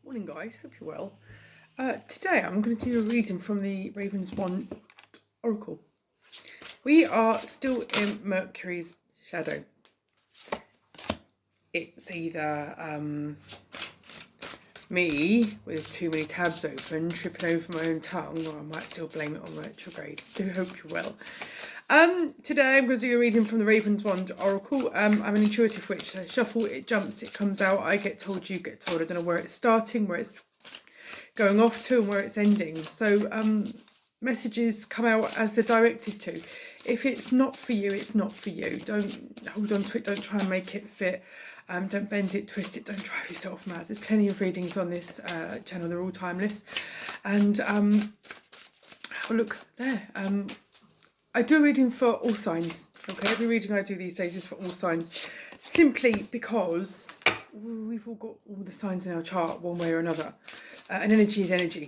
Morning guys, hope you're well. Today I'm going to do a reading from the Ravenswand Oracle. We are still in Mercury's shadow. It's either me with too many tabs open, tripping over my own tongue, or I might still blame it on retrograde. I do hope you're well. Today I'm going to do a reading from the Ravenswand Oracle. I'm an intuitive witch. I shuffle, it jumps, it comes out. I get told, you get told. I don't know where it's starting, where it's going off to, and where it's ending. So messages come out as they're directed to. If it's not for you, it's not for you. Don't hold on to it. Don't try and make it fit. Don't bend it, twist it. Don't drive yourself mad. There's plenty of readings on this channel. They're all timeless. And oh, look there. I do a reading for all signs. Okay, every reading I do these days is for all signs, simply because we've all got all the signs in our chart one way or another. And energy is energy.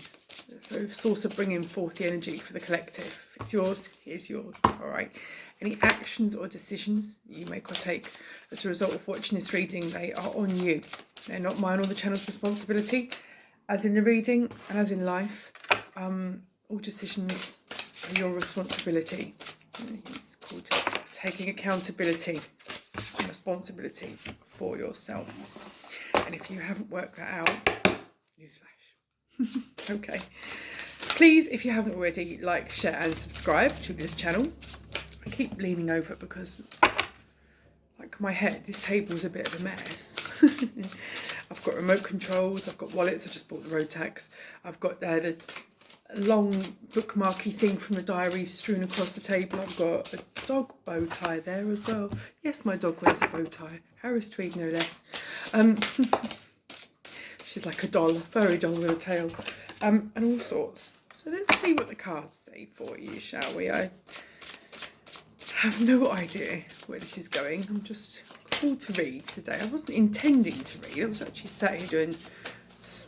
So if source are bringing forth the energy for the collective. If it's yours, it's yours. All right. Any actions or decisions you make or take as a result of watching this reading, they are on you. They're not mine or the channel's responsibility. As in the reading and as in life, all decisions are your responsibility. It's called taking accountability and responsibility for yourself. And if you haven't worked that out, newsflash. Okay. Please, if you haven't already, like, share and subscribe to this channel. I keep leaning over because, like, my head, this table's a bit of a mess. I've got remote controls, I've got wallets, I just bought the road tax. I've got the long bookmarky thing from the diary strewn across the table. I've got a dog bow tie there as well. Yes, my dog wears a bow tie. Harris Tweed, no less. She's like a doll, a furry doll with a tail. And all sorts. So let's see what the cards say for you, shall we? I have no idea where this is going. I'm just called to read today. I wasn't intending to read. I was actually sat here doing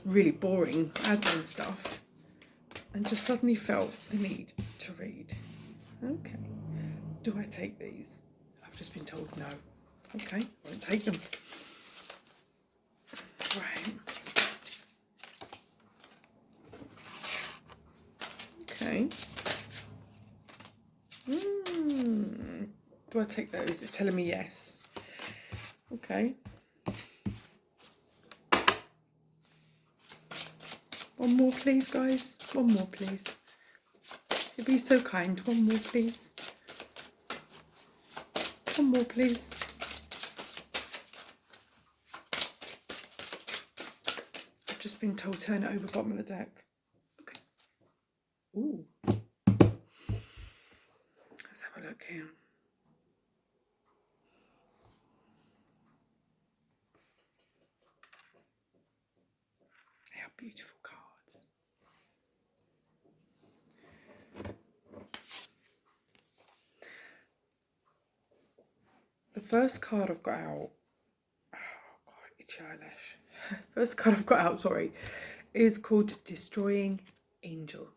really boring admin stuff and just suddenly felt the need to read. Okay. Do I take these? I've just been told no. Okay, I won't take them. Right. Okay. Do I take those? It's telling me yes. Okay. One more, please, guys. One more, please. You'd be so kind. One more, please. One more, please. I've just been told turn it over bottom of the deck. Okay. Ooh. Let's have a look here. They are beautiful cards. The first card I've got out, oh God, itchy eyelash. First card I've got out, sorry, is called Destroying Angel.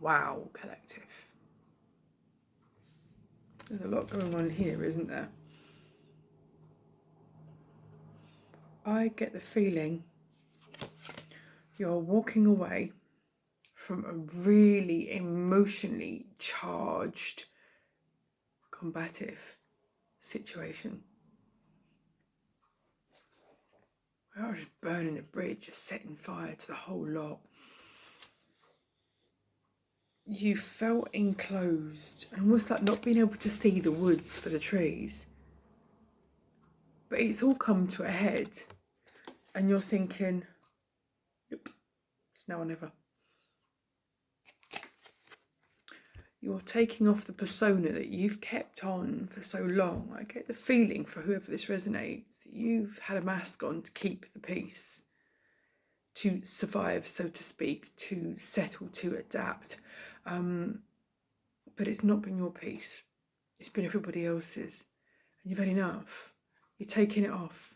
Wow, collective. There's a lot going on here, isn't there? I get the feeling you're walking away from a really emotionally charged, combative situation. I was just burning the bridge, just setting fire to the whole lot. You felt enclosed and almost like not being able to see the woods for the trees. But it's all come to a head and you're thinking, nope, it's now or never. You're taking off the persona that you've kept on for so long. I get the feeling, for whoever this resonates, you've had a mask on to keep the peace, to survive, so to speak, to settle, to adapt. But it's not been your peace. It's been everybody else's. And you've had enough. You're taking it off.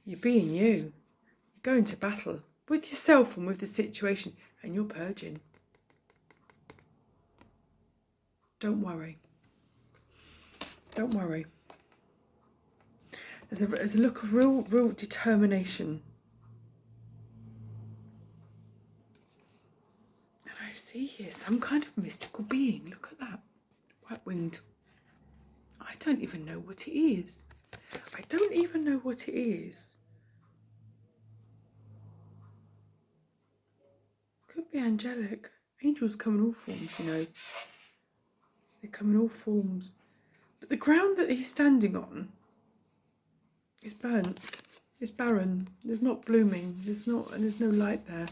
You're being you. You're going to battle with yourself and with the situation, and you're purging. Don't worry. Don't worry. There's a look of real determination. And I see here some kind of mystical being. Look at that. White-winged. I don't even know what it is. I don't even know what it is. Could be angelic. Angels come in all forms, you know. They come in all forms. But the ground that he's standing on is burnt. It's barren. There's not blooming. There's no light there.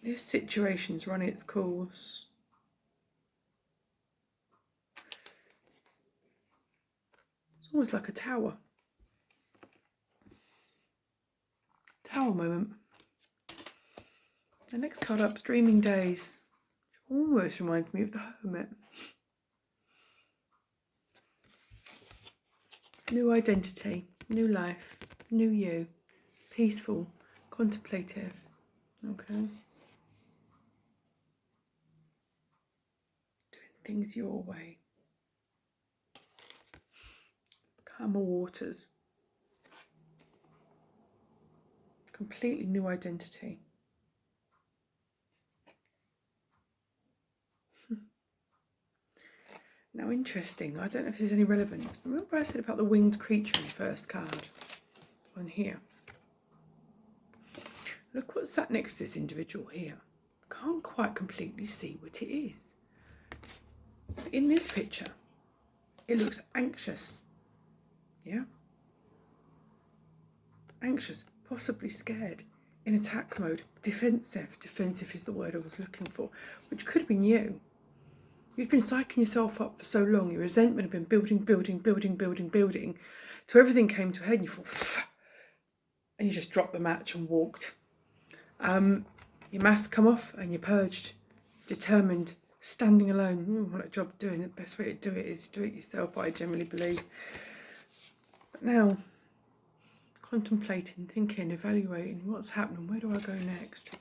This situation's run its course. It's almost like a tower. Tower moment. The next card up, Dreaming Days. Almost reminds me of the Hermit. New identity, new life, new you. Peaceful, contemplative. Okay. Doing things your way. Calmer waters. Completely new identity. Now, interesting, I don't know if there's any relevance, but remember I said about the winged creature in the first card on here? Look what's sat next to this individual here. Can't quite completely see what it is. But in this picture, it looks anxious. Yeah? Anxious, possibly scared, in attack mode, defensive. Defensive is the word I was looking for, which could have been you. You've been psyching yourself up for so long. Your resentment had been building, till everything came to a head and you thought, pfft, and you just dropped the match and walked. Your mask come off and you're purged, determined, standing alone. What a job doing. The best way to do it is do it yourself, I generally believe. But now, contemplating, thinking, evaluating what's happening, where do I go next?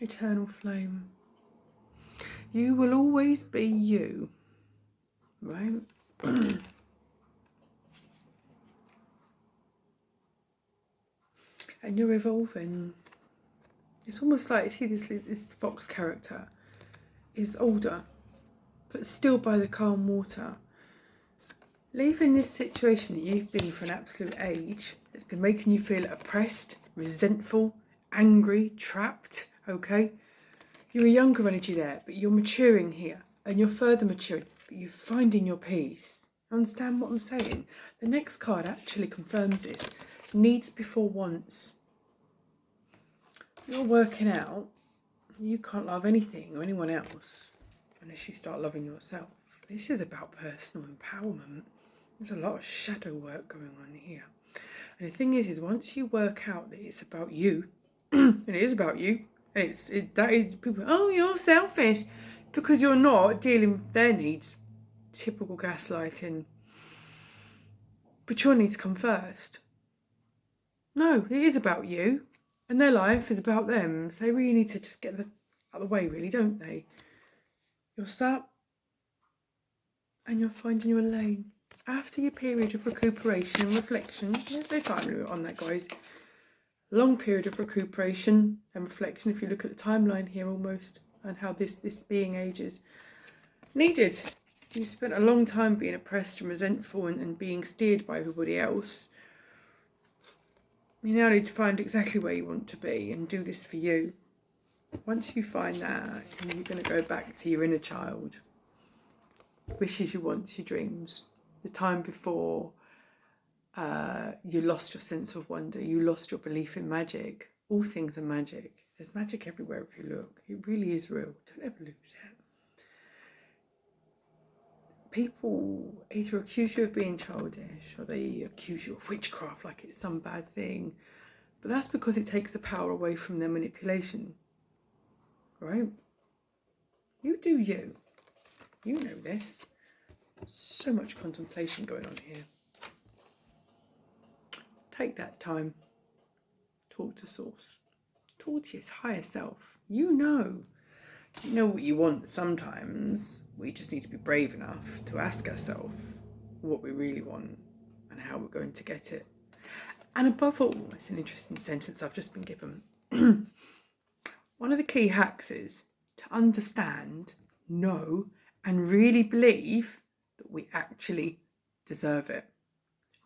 Eternal flame. You will always be you, right? And you're evolving. It's almost like, you see this fox character is older, but still by the calm water. Leaving this situation that you've been for an absolute age, it's been making you feel oppressed, resentful, angry, trapped, okay? You're a younger energy there, but you're maturing here, and you're further maturing, but you're finding your peace. Understand what I'm saying? The next card actually confirms this. Needs before wants. You're working out, you can't love anything or anyone else unless you start loving yourself. This is about personal empowerment. There's a lot of shadow work going on here. And the thing is once you work out that it's about you, and it is about you, and that is people, oh, you're selfish, because you're not dealing with their needs. Typical gaslighting. But your needs come first. No, it is about you, and their life is about them. So they really need to just get out of the way, really, don't they? You're sat and you're finding your lane. After your period of recuperation and reflection, there's no time limit on that, guys. Long period of recuperation and reflection, if you look at the timeline here almost, and how this being ages. Needed. You spent a long time being oppressed and resentful and being steered by everybody else. You now need to find exactly where you want to be and do this for you. Once you find that, you're going to go back to your inner child. Wishes, your wants, your dreams. The time before you lost your sense of wonder, you lost your belief in magic. All things are magic. There's magic everywhere if you look. It really is real. Don't ever lose it. People either accuse you of being childish or they accuse you of witchcraft like it's some bad thing. But that's because it takes the power away from their manipulation. Right? You do you. You know this. So much contemplation going on here. Take that time. Talk to Source. Talk to your higher self. You know. You know what you want sometimes. We just need to be brave enough to ask ourselves what we really want and how we're going to get it. And above all, it's an interesting sentence I've just been given. One of the key hacks is to understand, know, and really believe that we actually deserve it.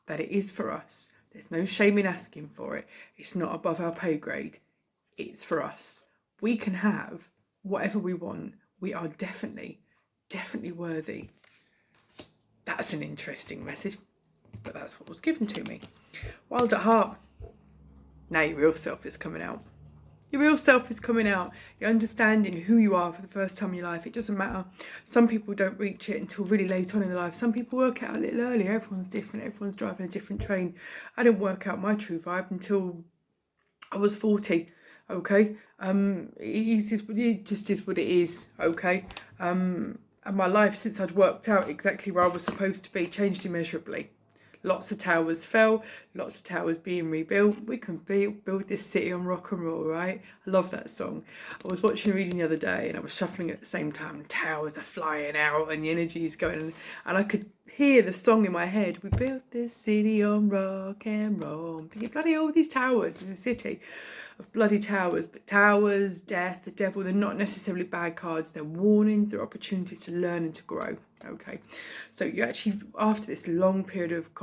That it is for us. There's no shame in asking for it. It's not above our pay grade. It's for us. We can have whatever we want. We are definitely worthy. That's an interesting message, but that's what was given to me. Wild at heart. Now your real self is coming out. Your real self is coming out. You're understanding who you are for the first time in your life. It doesn't matter. Some people don't reach it until really late on in their life. Some people work out a little earlier. Everyone's different. Everyone's driving a different train. I didn't work out my true vibe until I was 40. Okay. It just is what it is. Okay. And my life, since I'd worked out exactly where I was supposed to be, changed immeasurably. Lots of towers fell, lots of towers being rebuilt. We can build this city on rock and roll, right? I love that song. I was watching a reading the other day and I was shuffling at the same time. The towers are flying out and the energy is going. And I could hear the song in my head. We built this city on rock and roll. I'm thinking, bloody all these towers. It's a city of bloody towers. But towers, death, the devil, they're not necessarily bad cards. They're warnings. They're opportunities to learn and to grow. Okay, so you actually, after this long period of,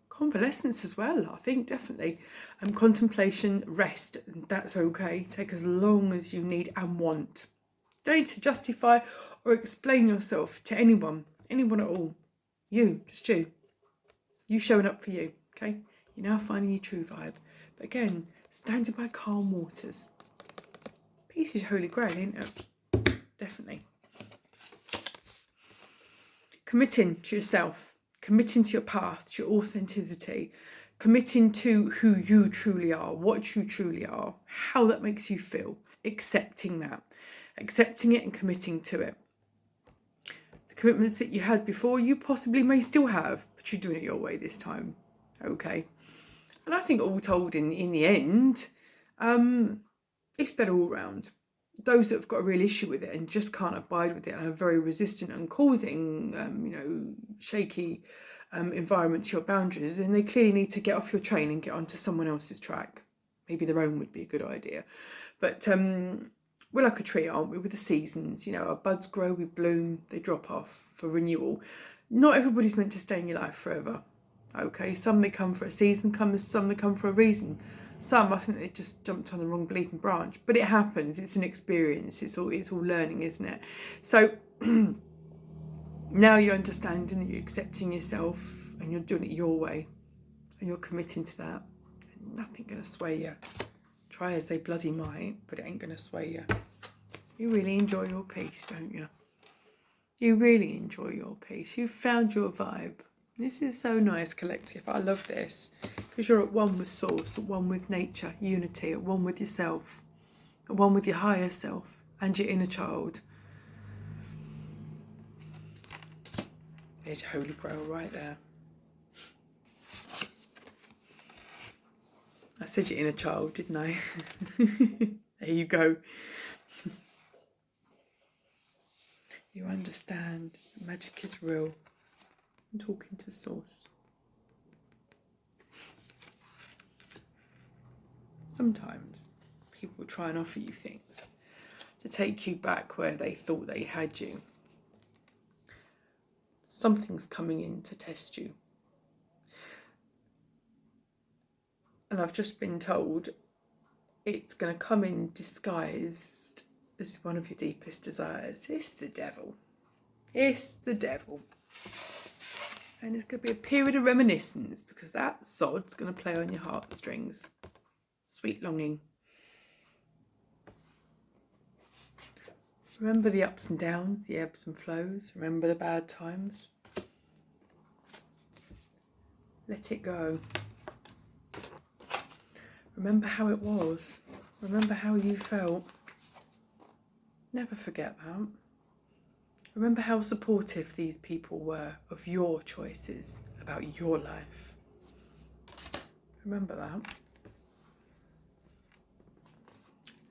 convalescence as well, I think definitely, contemplation, rest, that's okay. Take as long as you need and want. Don't need to justify or explain yourself to anyone at all. Just you. You showing up for you, okay? You're now finding your true vibe. But again, standing by calm waters. Peace is your holy grail, ain't it? Definitely. Committing to yourself, committing to your path, to your authenticity, committing to who you truly are, what you truly are, how that makes you feel, accepting that, accepting it and committing to it. The commitments that you had before, you possibly may still have, but you're doing it your way this time, okay? And I think all told, in the end, it's better all round. Those that have got a real issue with it and just can't abide with it and are very resistant and causing, shaky environments to your boundaries, then they clearly need to get off your train and get onto someone else's track. Maybe their own would be a good idea. But we're like a tree, aren't we, with the seasons? Our buds grow, we bloom, they drop off for renewal. Not everybody's meant to stay in your life forever. Okay, some they come for a season, some they come for a reason. Some, I think they just jumped on the wrong bleeding branch, but it happens. It's an experience. It's all learning, isn't it? So now you're understanding that you're accepting yourself and you're doing it your way and you're committing to that. And nothing going to sway you. Try as they bloody might, but it ain't going to sway you. You really enjoy your peace, don't you? You really enjoy your peace. You've found your vibe. This is so nice, collective. I love this. Because you're at one with source, at one with nature, unity, at one with yourself, at one with your higher self and your inner child. There's your holy grail right there. I said your inner child, didn't I? There you go. You understand magic is real. I'm talking to source. Sometimes people try and offer you things to take you back where they thought they had you. Something's coming in to test you. And I've just been told it's going to come in disguised as one of your deepest desires. It's the devil. It's the devil. And it's going to be a period of reminiscence because that sod's going to play on your heartstrings. Sweet longing. Remember the ups and downs, the ebbs and flows. Remember the bad times. Let it go. Remember how it was. Remember how you felt. Never forget that. Remember how supportive these people were of your choices about your life. Remember that.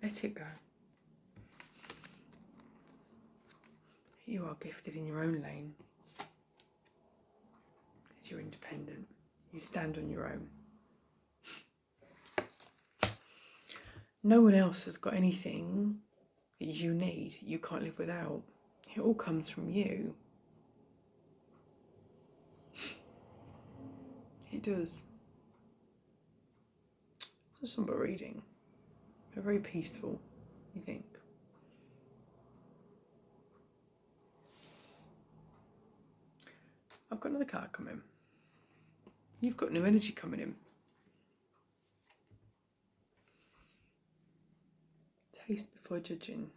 Let it go. You are gifted in your own lane. As you're independent. You stand on your own. No one else has got anything that you need, you can't live without. It all comes from you. It does. It's a somber reading. But very peaceful, you think. I've got another card coming. You've got new energy coming in. Taste before judging.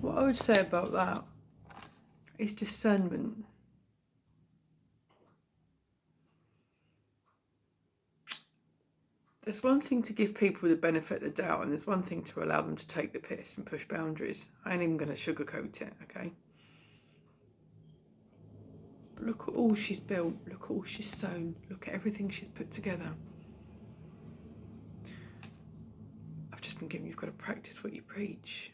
What I would say about that is discernment. There's one thing to give people the benefit of the doubt, and there's one thing to allow them to take the piss and push boundaries. I ain't even going to sugarcoat it, okay? But look at all she's built. Look at all she's sown. Look at everything she's put together. I've just been given, you've got to practice what you preach.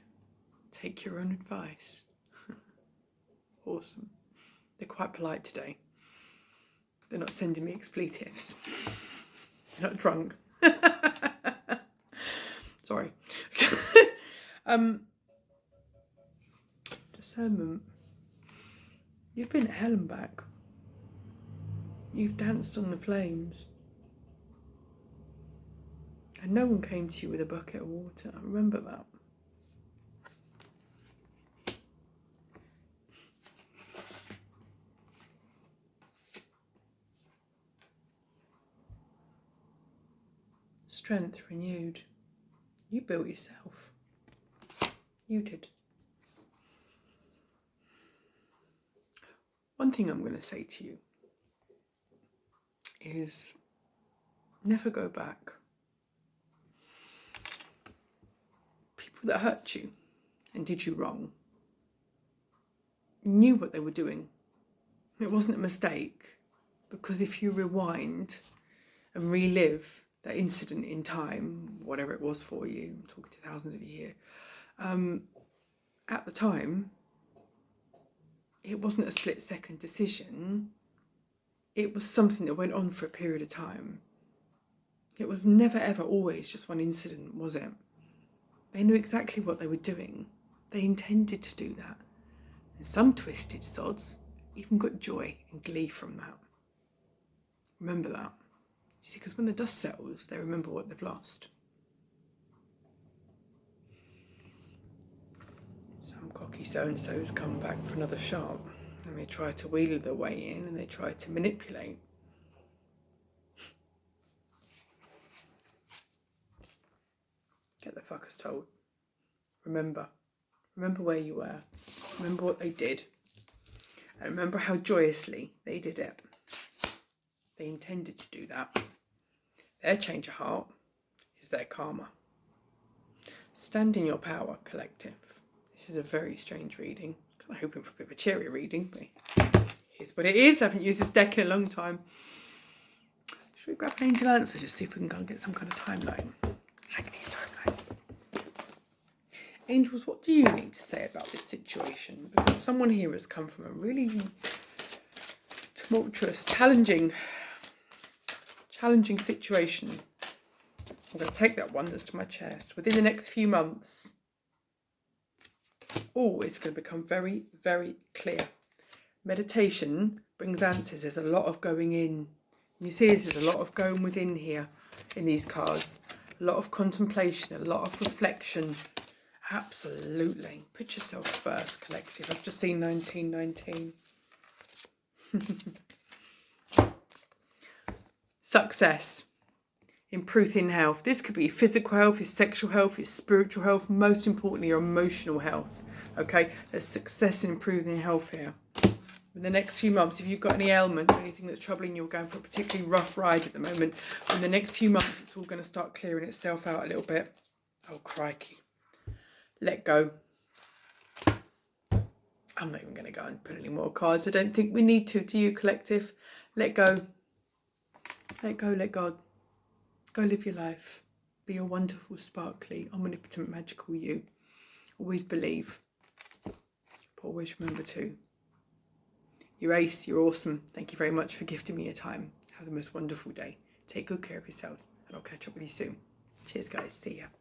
Take your own advice. Awesome. They're quite polite today. They're not sending me expletives. They're not drunk. Sorry. Discernment. You've been to hell and back. You've danced on the flames. And no one came to you with a bucket of water. Remember that. Strength renewed. You built yourself. You did. One thing I'm going to say to you is never go back. People that hurt you and did you wrong knew what they were doing. It wasn't a mistake, because if you rewind and relive that incident in time, whatever it was for you, I'm talking to thousands of a year, at the time, it wasn't a split-second decision. It was something that went on for a period of time. It was never, ever, always just one incident, was it? They knew exactly what they were doing. They intended to do that. And some twisted sods even got joy and glee from that. Remember that. You see, because when the dust settles, they remember what they've lost. Some cocky so-and-sos come back for another shot, and they try to wheedle their way in, and they try to manipulate. Get the fuckers told. Remember. Remember where you were. Remember what they did. And remember how joyously they did it. They intended to do that. Their change of heart is their karma. Stand in your power, collective. This is a very strange reading. I'm hoping for a bit of a cheery reading, but here's what it is. I haven't used this deck in a long time. Should we grab an angel answer, just see if we can go and get some kind of timeline? I like these timelines. Angels, what do you need to say about this situation? Because someone here has come from a really tumultuous, challenging situation. I'm going to take that one that's to my chest. Within the next few months, it's going to become very, very clear. Meditation brings answers. There's a lot of going in. You see, there's a lot of going within here in these cards. A lot of contemplation, a lot of reflection. Absolutely. Put yourself first, collective. I've just seen 1919. Success. Improving health. This could be your physical health, your sexual health, your spiritual health, most importantly, your emotional health. Okay, there's success in improving health here. In the next few months, if you've got any ailments or anything that's troubling you or going for a particularly rough ride at the moment, in the next few months, it's all going to start clearing itself out a little bit. Oh, crikey. Let go. I'm not even going to go and put any more cards. I don't think we need to. Do you, collective? Let go. Let go, let God. Go live your life. Be a wonderful, sparkly, omnipotent, magical you. Always believe. But always remember to. You're ace, you're awesome. Thank you very much for gifting me your time. Have the most wonderful day. Take good care of yourselves, and I'll catch up with you soon. Cheers, guys. See ya.